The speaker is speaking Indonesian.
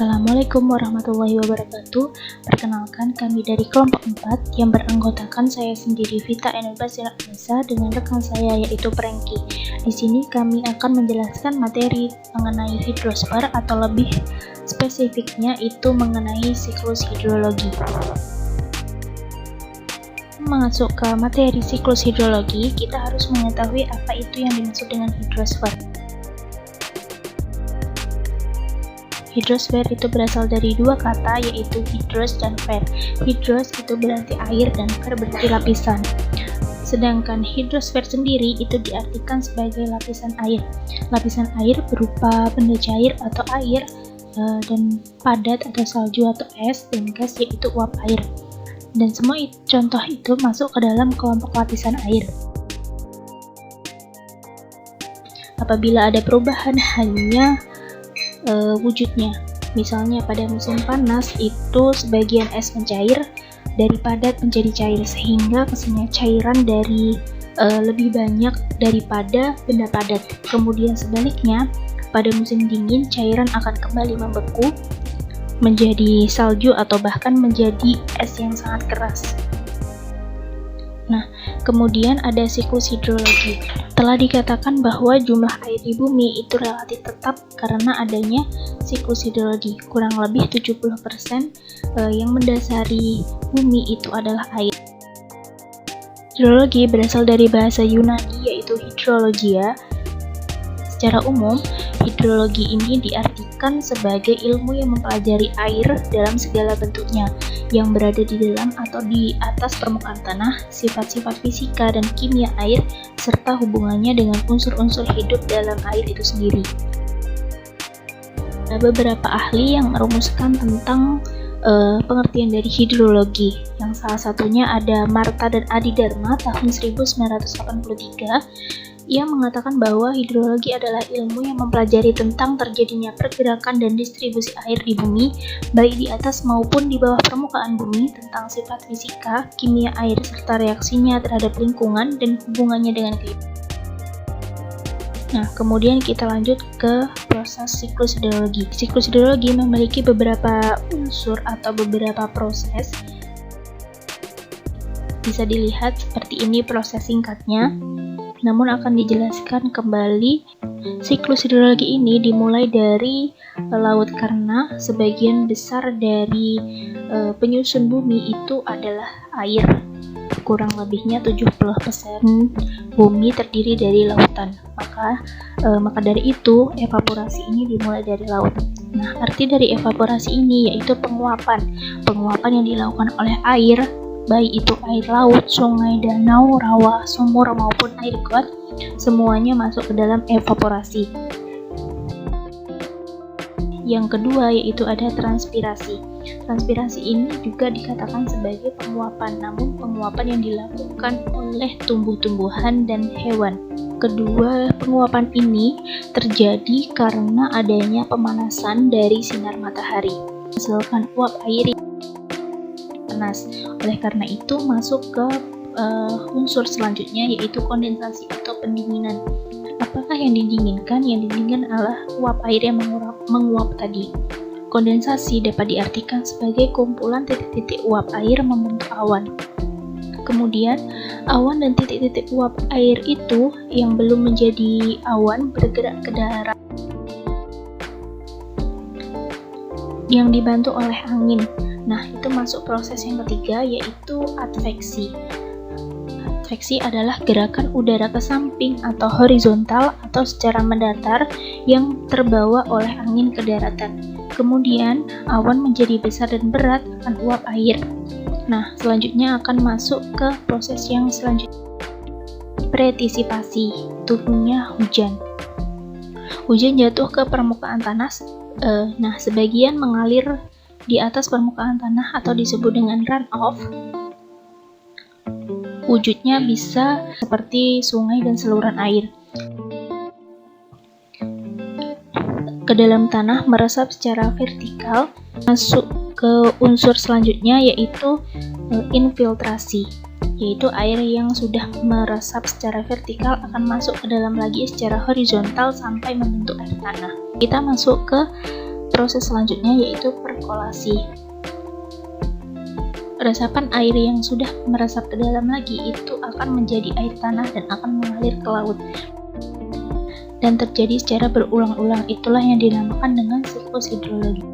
Assalamualaikum warahmatullahi wabarakatuh. Perkenalkan, kami dari kelompok 4 yang beranggotakan saya sendiri Vita Enelbasira Anissa dengan rekan saya yaitu Prengki. Di sini kami akan menjelaskan materi mengenai hidrosfer atau lebih spesifiknya itu mengenai siklus hidrologi. Masuk ke materi siklus hidrologi, kita harus mengetahui apa itu yang dimaksud dengan hidrosfer. Hidrosfer itu berasal dari dua kata yaitu hidros dan fer. Hidros itu berarti air dan fer berarti lapisan. Sedangkan hidrosfer sendiri itu diartikan sebagai lapisan air. Lapisan air berupa benda cair atau air dan padat atau salju atau es dan gas yaitu uap air. Dan semua contoh itu masuk ke dalam kelompok lapisan air. Apabila ada perubahan hanya wujudnya, misalnya pada musim panas itu sebagian es mencair dari padat menjadi cair sehingga kesannya cairan dari lebih banyak daripada benda padat. Kemudian sebaliknya pada musim dingin cairan akan kembali membeku menjadi salju atau bahkan menjadi es yang sangat keras. Nah, kemudian ada siklus hidrologi. Telah dikatakan bahwa jumlah air di bumi itu relatif tetap karena adanya siklus hidrologi. Kurang lebih 70% yang mendasari bumi itu adalah air. Hidrologi berasal dari bahasa Yunani yaitu hidrologia. Secara umum, hidrologi ini diartikan sebagai ilmu yang mempelajari air dalam segala bentuknya yang berada di dalam atau di atas permukaan tanah, sifat-sifat fisika dan kimia air, serta hubungannya dengan unsur-unsur hidup dalam air itu sendiri. Ada beberapa ahli yang merumuskan tentang pengertian dari hidrologi, yang salah satunya ada Marta dan Adi Dharma tahun 1983. Ia mengatakan bahwa hidrologi adalah ilmu yang mempelajari tentang terjadinya pergerakan dan distribusi air di bumi, baik di atas maupun di bawah permukaan bumi, tentang sifat fisika, kimia air, serta reaksinya terhadap lingkungan dan hubungannya dengan kehidupan. Nah, kemudian kita lanjut ke proses siklus hidrologi. Siklus hidrologi memiliki beberapa unsur atau beberapa proses. Bisa dilihat seperti ini proses singkatnya. Namun akan dijelaskan kembali. Siklus hidrologi ini dimulai dari laut karena sebagian besar dari penyusun bumi itu adalah air. Kurang lebihnya 70% bumi terdiri dari lautan. Maka dari itu evaporasi ini dimulai dari laut. Nah, arti dari evaporasi ini yaitu penguapan. Penguapan yang dilakukan oleh air, baik itu air laut, sungai, danau, rawa, sumur maupun air got, semuanya masuk ke dalam evaporasi. Yang kedua yaitu ada transpirasi. Transpirasi ini juga dikatakan sebagai penguapan, namun penguapan yang dilakukan oleh tumbuh-tumbuhan dan hewan. Kedua penguapan ini terjadi karena adanya pemanasan dari sinar matahari, menghasilkan uap air panas. Oleh karena itu masuk ke unsur selanjutnya yaitu kondensasi atau pendinginan. Apakah yang didinginkan? Yang didinginkan adalah uap air yang menguap tadi. Kondensasi dapat diartikan sebagai kumpulan titik-titik uap air membentuk awan. Kemudian awan dan titik-titik uap air itu yang belum menjadi awan bergerak ke darat yang dibantu oleh angin. Nah, itu masuk proses yang ketiga yaitu adveksi. Adveksi adalah gerakan udara ke samping atau horizontal atau secara mendatar yang terbawa oleh angin ke daratan. Kemudian awan menjadi besar dan berat akan uap air. Nah, selanjutnya akan masuk ke proses yang selanjutnya. Pretisipasi, turunnya hujan. Hujan jatuh ke permukaan tanah. Sebagian mengalir di atas permukaan tanah atau disebut dengan runoff. Wujudnya bisa seperti sungai dan saluran air. Ke dalam tanah meresap secara vertikal. Masuk ke unsur selanjutnya yaitu infiltrasi, yaitu air yang sudah meresap secara vertikal akan masuk ke dalam lagi secara horizontal sampai membentuk air tanah. Kita masuk ke proses selanjutnya yaitu perkolasi. Resapan air yang sudah meresap ke dalam lagi itu akan menjadi air tanah dan akan mengalir ke laut. Dan terjadi secara berulang-ulang, itulah yang dinamakan dengan siklus hidrologi.